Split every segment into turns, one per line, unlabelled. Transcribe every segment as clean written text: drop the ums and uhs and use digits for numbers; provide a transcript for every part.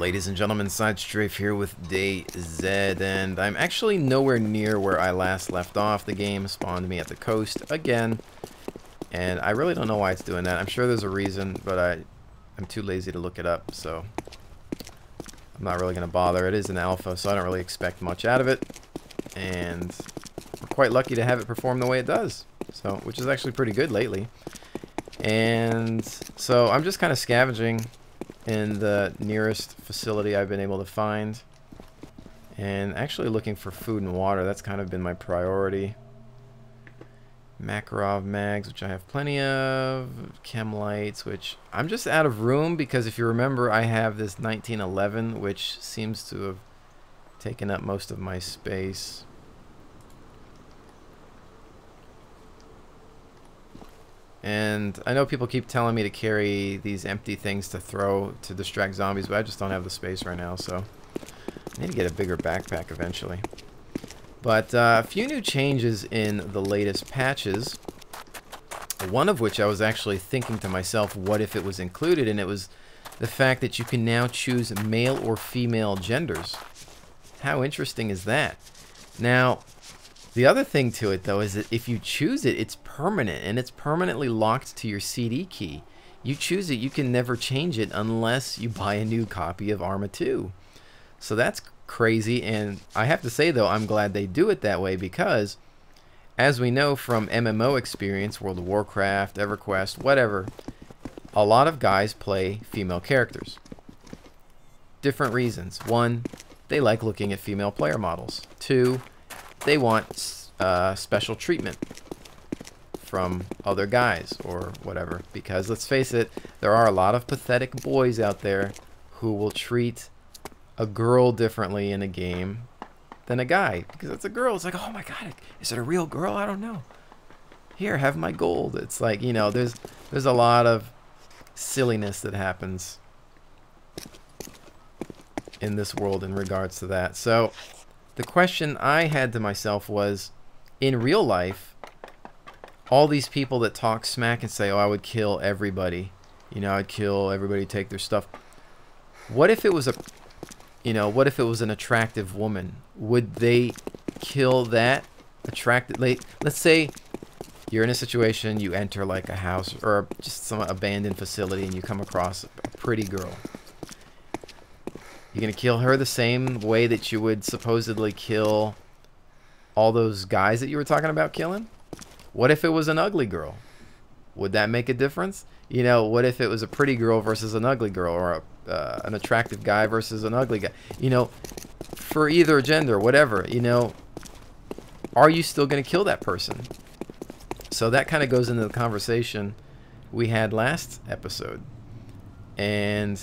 Ladies and gentlemen, SideStrafe here with DayZ, and I'm actually nowhere near where I last left off. The game spawned me at the coast again, and I really don't know why it's doing that. I'm sure there's a reason, but I'm too lazy to look it up, so I'm not really going to bother. It is an alpha, so I don't really expect much out of it, and we're quite lucky to have it perform the way it does, so which is actually pretty good lately. And so I'm just kind of scavenging in the nearest facility I've been able to find, and actually looking for food and water. That's kind of been my priority. Makarov mags, which I have plenty of. Chem lights, which I'm just out of room because if you remember, I have this 1911, which seems to have taken up most of my space. And I know people keep telling me to carry these empty things to throw to distract zombies, but I just don't have the space right now, so I need to get a bigger backpack eventually. But a few new changes in the latest patches, one of which I was actually thinking to myself, what if it was included, and it was the fact that you can now choose male or female genders. How interesting is that? Now, the other thing to it, though, is that if you choose it, it's permanent, and it's permanently locked to your CD key. You choose it, you can never change it unless you buy a new copy of ArmA 2. So that's crazy, and I have to say, though, I'm glad they do it that way because, as we know from MMO experience, World of Warcraft, EverQuest, whatever, a lot of guys play female characters. Different reasons. One, they like looking at female player models. Two, they want special treatment from other guys or whatever, because let's face it, there are a lot of pathetic boys out there who will treat a girl differently in a game than a guy because it's a girl. It's like, oh my god, is it a real girl? I don't know. Here, have my gold. It's like, you know, there's a lot of silliness that happens in this world in regards to that. So the question I had to myself was, in real life, all these people that talk smack and say, oh, I would kill everybody, you know, I'd kill everybody, take their stuff. What if it was what if it was an attractive woman? Would they kill that attractive? Let's say you're in a situation, you enter like a house or just some abandoned facility and you come across a pretty girl. You're going to kill her the same way that you would supposedly kill all those guys that you were talking about killing? What if it was an ugly girl? Would that make a difference? You know, what if it was a pretty girl versus an ugly girl, or an attractive guy versus an ugly guy? You know, for either gender, whatever, you know, are you still going to kill that person? So that kind of goes into the conversation we had last episode. And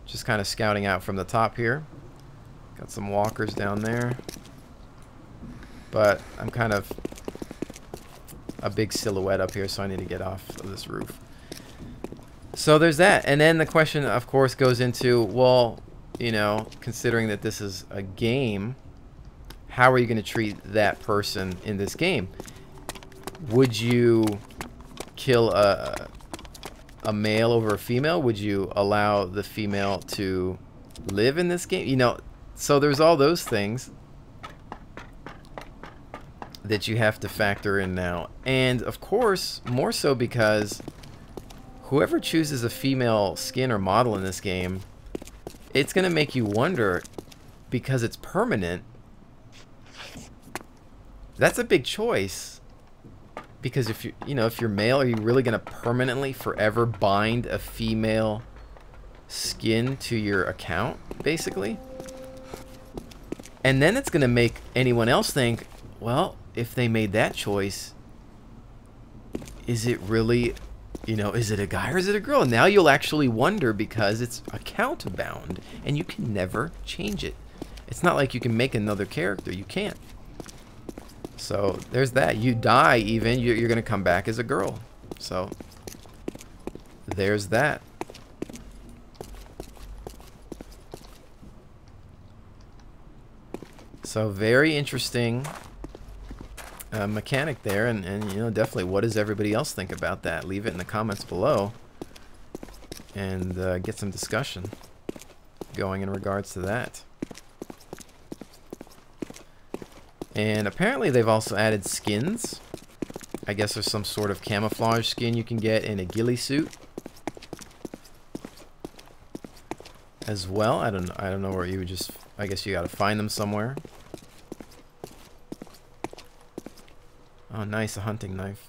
just kind of scouting out from the top here. Got some walkers down there. But I'm kind of a big silhouette up here, so I need to get off of this roof. So there's that. And then the question, of course, goes into, well, you know, considering that this is a game, how are you going to treat that person in this game? Would you kill a male over a female? Would you allow the female to live in this game? You know, so there's all those things that you have to factor in now. And of course, more so because whoever chooses a female skin or model in this game, it's going to make you wonder, because it's permanent. That's a big choice. Because if if you're male, are you really going to permanently forever bind a female skin to your account, basically? And then it's going to make anyone else think, well, if they made that choice, is it really, you know, is it a guy or is it a girl? And now you'll actually wonder because it's account bound and you can never change it. It's not like you can make another character. You can't. So there's that. You die even, you're going to come back as a girl. So there's that. So very interesting mechanic there, and you know, definitely, what does everybody else think about that? Leave it in the comments below and get some discussion. going in regards to that. And apparently they've also added skins. I guess there's some sort of camouflage skin you can get in a ghillie suit as well. I don't know where you would just, I guess you gotta find them somewhere. Oh nice, a hunting knife.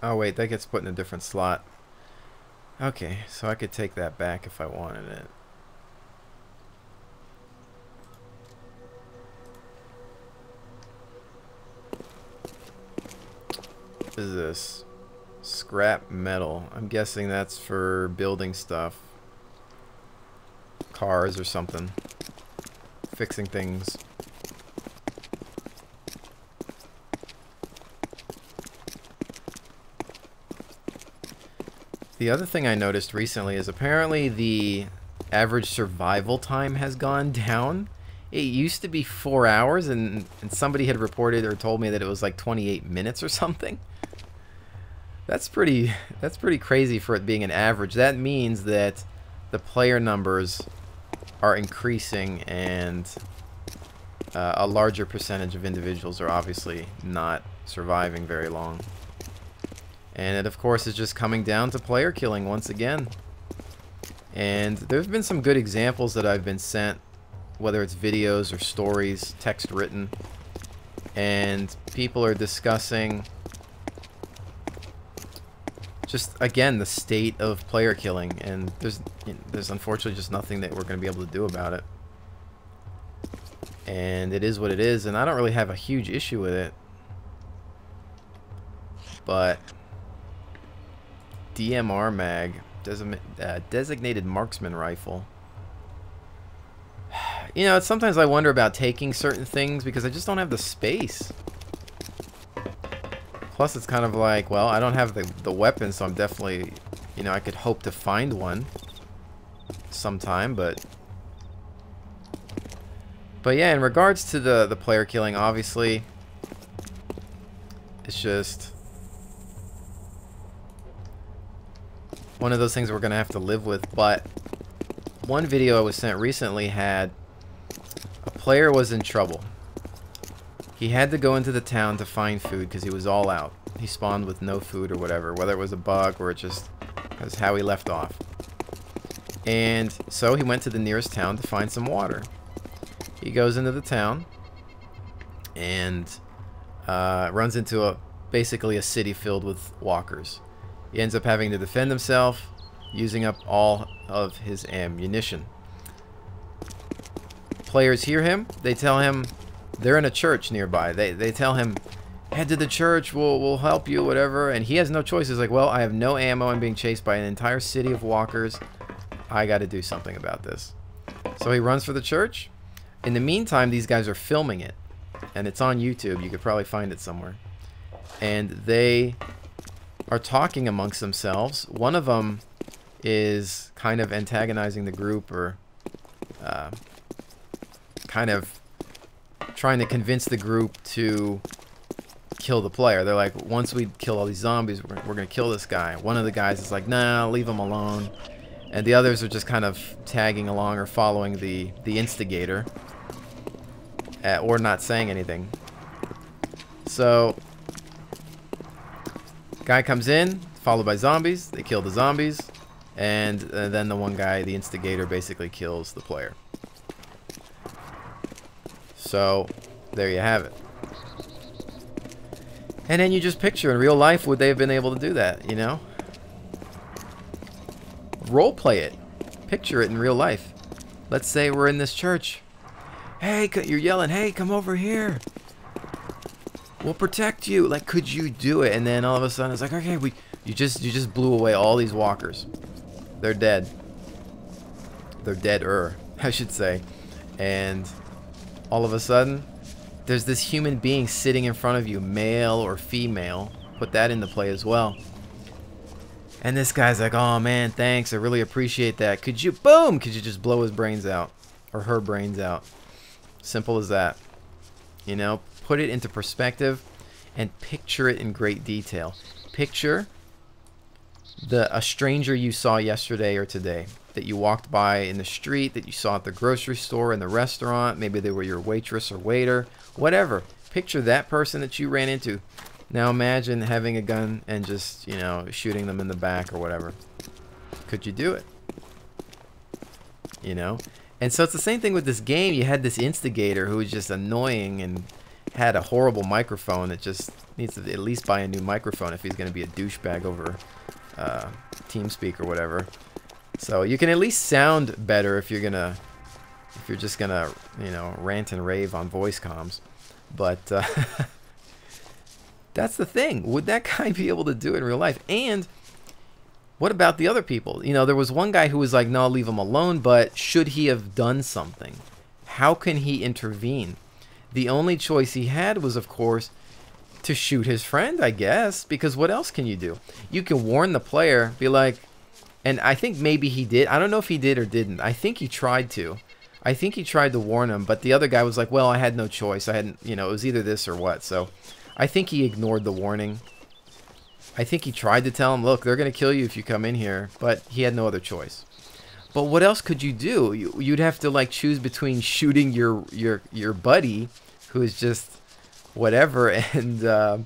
Oh wait, that gets put in a different slot. Okay, so I could take that back if I wanted it. What is this? Scrap metal. I'm guessing that's for building stuff. Cars or something. Fixing things. The other thing I noticed recently is apparently the average survival time has gone down. It used to be 4 hours, and somebody had reported or told me that it was like 28 minutes or something. That's pretty crazy for it being an average. That means that the player numbers are increasing, and a larger percentage of individuals are obviously not surviving very long. And it, of course, is just coming down to player killing once again. And there's been some good examples that I've been sent, whether it's videos or stories, text written, and people are discussing just, again, the state of player killing. And there's unfortunately just nothing that we're going to be able to do about it. And it is what it is, and I don't really have a huge issue with it. But DMR mag, designated marksman rifle. You know, sometimes I wonder about taking certain things because I just don't have the space. Plus, it's kind of like, well, I don't have the weapon, so I'm definitely, you know, I could hope to find one sometime, but yeah, in regards to the player killing, obviously, it's just one of those things we're going to have to live with. But one video I was sent recently had a player was in trouble. He had to go into the town to find food because he was all out. He spawned with no food or whatever, whether it was a bug or it just was how he left off. And so he went to the nearest town to find some water. He goes into the town and runs into basically a city filled with walkers. He ends up having to defend himself, using up all of his ammunition. Players hear him. They tell him they're in a church nearby. They tell him, head to the church, we'll help you, whatever. And he has no choice. He's like, well, I have no ammo. I'm being chased by an entire city of walkers. I got to do something about this. So he runs for the church. In the meantime, these guys are filming it. And it's on YouTube. You could probably find it somewhere. And they are talking amongst themselves. One of them is kind of antagonizing the group, or kind of trying to convince the group to kill the player. They're like, once we kill all these zombies, we're going to kill this guy. One of the guys is like, nah, leave him alone. And the others are just kind of tagging along or following the instigator, or not saying anything. So guy comes in, followed by zombies. They kill the zombies, and then the one guy, the instigator, basically kills the player. So there you have it. And then you just picture, in real life, would they have been able to do that, you know? Role play it. Picture it in real life. Let's say we're in this church. Hey, you're yelling, hey, come over here. We'll protect you. Like, could you do it? And then all of a sudden it's like, okay, you just blew away all these walkers. They're dead. They're dead-er, I should say. And all of a sudden, there's this human being sitting in front of you, male or female. Put that into play as well. And this guy's like, oh man, thanks, I really appreciate that. Could you, boom, could you just blow his brains out? Or her brains out? Simple as that. You know, put it into perspective and picture it in great detail. Picture a stranger you saw yesterday or today, that you walked by in the street, that you saw at the grocery store, in the restaurant. Maybe they were your waitress or waiter, whatever. Picture that person that you ran into. Now imagine having a gun and just, you know, shooting them in the back or whatever. Could you do it? You know? And so it's the same thing with this game. You had this instigator who was just annoying and had a horrible microphone that just needs to at least buy a new microphone if he's going to be a douchebag over TeamSpeak or whatever. So you can at least sound better if you're just gonna, you know, rant and rave on voice comms. But that's the thing. Would that guy be able to do it in real life? And what about the other people? You know, there was one guy who was like, no, leave him alone, but should he have done something? How can he intervene? The only choice he had was, of course, to shoot his friend, I guess, because what else can you do? You can warn the player, be like, and I think maybe he did. I don't know if he did or didn't. I think he tried to. I think he tried to warn him, but the other guy was like, well, I had no choice. I hadn't, you know, it was either this or what. So I think he ignored the warning. I think he tried to tell him, look, they're going to kill you if you come in here, but he had no other choice. But what else could you do? You'd have to like choose between shooting your buddy, who is just whatever, and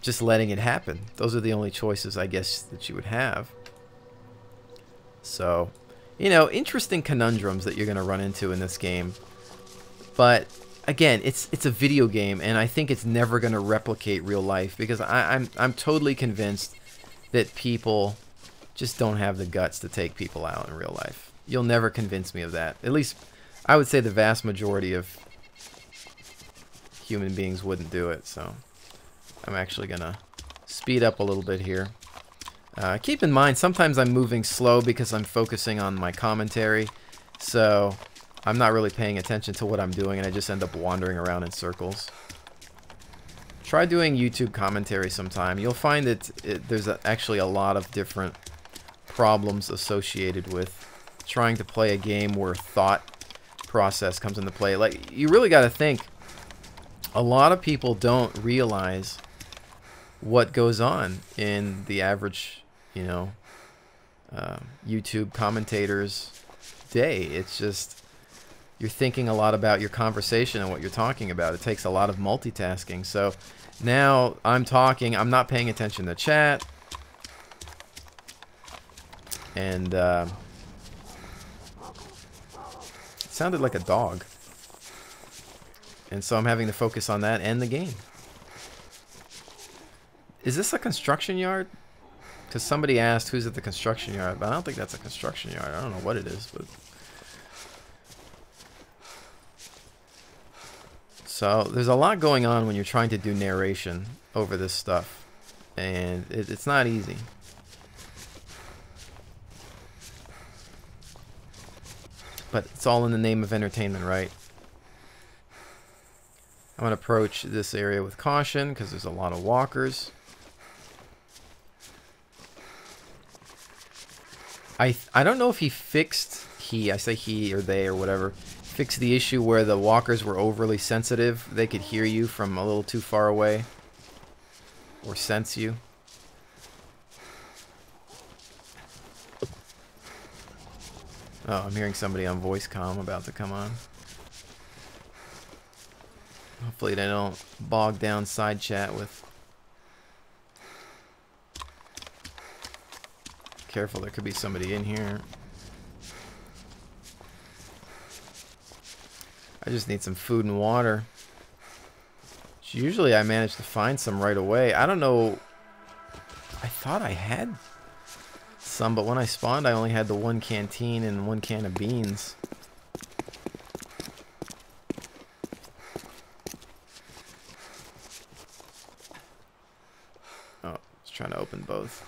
just letting it happen. Those are the only choices, I guess, that you would have. So, you know, interesting conundrums that you're going to run into in this game. But again, it's a video game, and I think it's never going to replicate real life, because I'm totally convinced that people just don't have the guts to take people out in real life. You'll never convince me of that. At least, I would say the vast majority of human beings wouldn't do it. So I'm actually going to speed up a little bit here. Keep in mind, sometimes I'm moving slow because I'm focusing on my commentary. So I'm not really paying attention to what I'm doing, and I just end up wandering around in circles. Try doing YouTube commentary sometime. You'll find that there's actually a lot of different problems associated with trying to play a game where thought process comes into play. Like, you really got to think. A lot of people don't realize what goes on in the average, you know, YouTube commentator's day. It's just, you're thinking a lot about your conversation and what you're talking about. It takes a lot of multitasking. So now I'm talking, I'm not paying attention to chat. And it sounded like a dog. And so I'm having to focus on that and the game. Is this a construction yard? Because somebody asked who's at the construction yard, but I don't think that's a construction yard. I don't know what it is, but... So there's a lot going on when you're trying to do narration over this stuff. And it's not easy. But it's all in the name of entertainment, right? I'm going to approach this area with caution because there's a lot of walkers. I don't know if he fixed, I say he or they or whatever, fixed the issue where the walkers were overly sensitive. They could hear you from a little too far away or sense you. Oh, I'm hearing somebody on voice comm about to come on. Hopefully they don't bog down side chat with... Careful, there could be somebody in here. I just need some food and water. Usually I manage to find some right away. I don't know. I thought I had some, but when I spawned I only had the one canteen and one can of beans. Oh, I was trying to open both.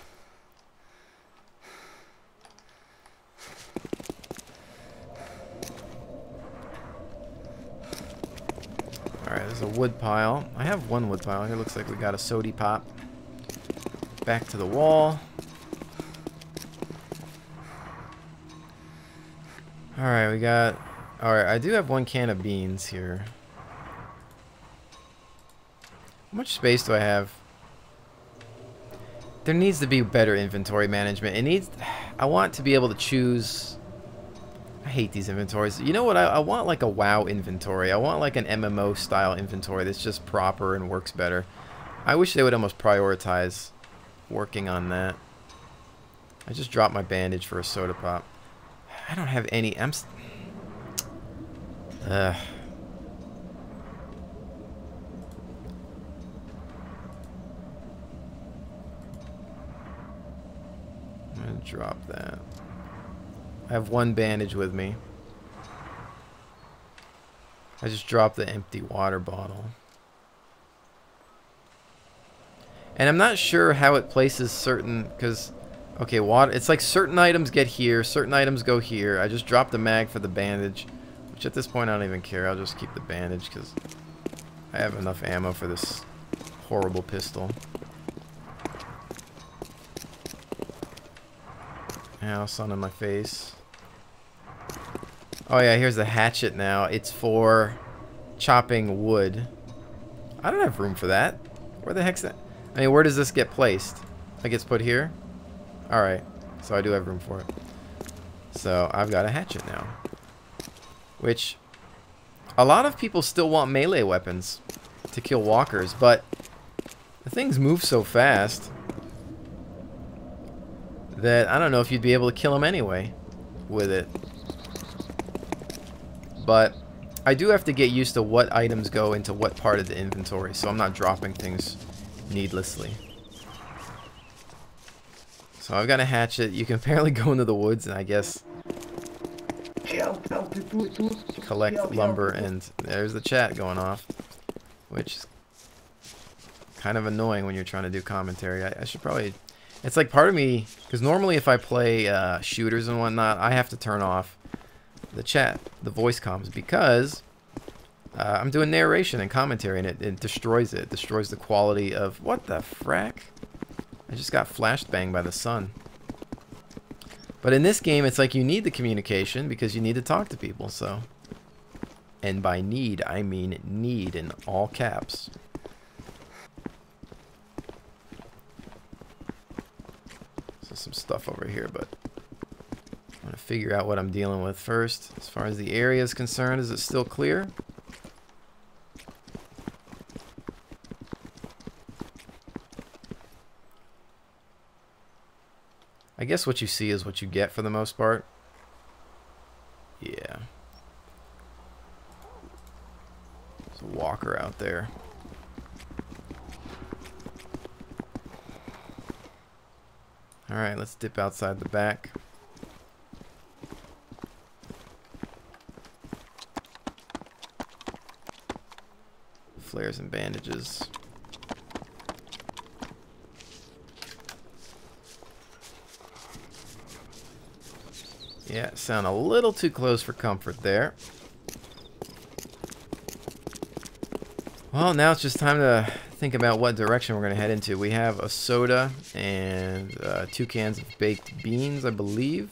Alright, there's a wood pile. I have one wood pile here. Looks like we got a sody pop. Back to the wall. Alright, we got Alright, I do have 1 can of beans here. How much space do I have? There needs to be better inventory management. It needs... I want to be able to choose... I hate these inventories. You know what? I want like a WoW inventory. I want like an MMO style inventory that's just proper and works better. I wish they would almost prioritize working on that. I just dropped my bandage for a soda pop. I don't have any... I'm gonna drop that. I have 1 bandage with me. I just dropped the empty water bottle. And I'm not sure how it places certain, because, okay, water, it's like certain items get here, certain items go here. I just dropped the mag for the bandage, which at this point I don't even care. I'll just keep the bandage because I have enough ammo for this horrible pistol. Ow, sun on my face. Oh yeah, here's the hatchet now. It's for chopping wood. I don't have room for that. Where the heck's that? I mean, where does this get placed? It gets put here? Alright, so I do have room for it. So, I've got a hatchet now. Which, a lot of people still want melee weapons to kill walkers, but the things move so fast that I don't know if you'd be able to kill them anyway with it. But I do have to get used to what items go into what part of the inventory, so I'm not dropping things needlessly. So I've got a hatchet. You can apparently go into the woods and I guess collect lumber, and there's the chat going off, which is kind of annoying when you're trying to do commentary. I should probably... It's like part of me, because normally if I play shooters and whatnot, I have to turn off the chat, the voice comms, because I'm doing narration and commentary, and it destroys it. It destroys the quality of... What the frack? I just got flashbanged by the sun. But in this game, it's like you need the communication because you need to talk to people, so... And by need, I mean need in all caps. So some stuff over here, but... I'm going to figure out what I'm dealing with first. As far as the area is concerned, is it still clear? I guess what you see is what you get for the most part. Yeah. There's a walker out there. Alright, let's dip outside the back. Flares and bandages. Yeah, sound a little too close for comfort there. Well, now it's just time to think about what direction we're going to head into. We have a soda and 2 cans of baked beans, I believe.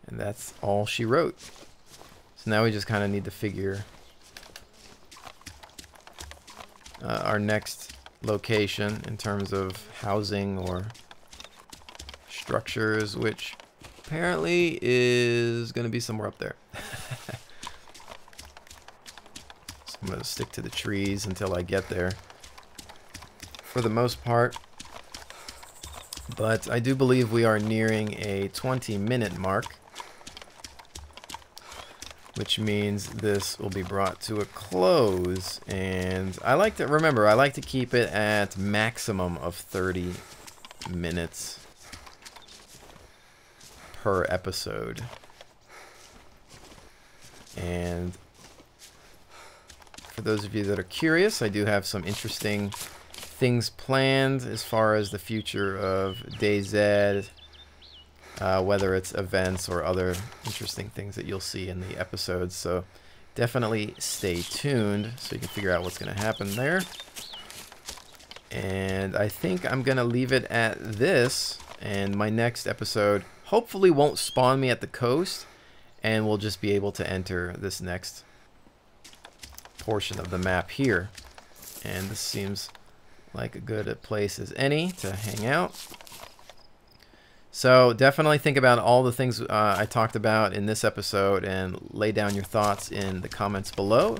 And that's all she wrote. So now we just kind of need to figure our next location in terms of housing or structures, which apparently is going to be somewhere up there. So I'm going to stick to the trees until I get there for the most part. But I do believe we are nearing a 20-minute mark, which means this will be brought to a close. And I like to, remember, I like to keep it at maximum of 30 minutes per episode. And for those of you that are curious, I do have some interesting things planned as far as the future of DayZ. Whether it's events or other interesting things that you'll see in the episodes. So definitely stay tuned so you can figure out what's going to happen there. And I think I'm going to leave it at this. And my next episode hopefully won't spawn me at the coast. And we'll just be able to enter this next portion of the map here. And this seems like a good place as any to hang out. So definitely think about all the things I talked about in this episode and lay down your thoughts in the comments below.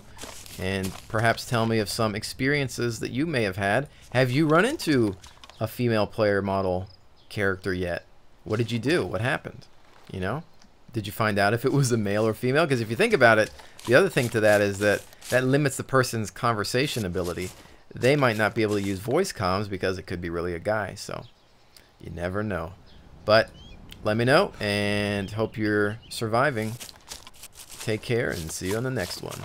And perhaps tell me of some experiences that you may have had. Have you run into a female player model character yet? What did you do? What happened? You know? Did you find out if it was a male or female? Because if you think about it, the other thing to that is that limits the person's conversation ability. They might not be able to use voice comms because it could be really a guy. So you never know. But let me know, and hope you're surviving. Take care, and see you on the next one.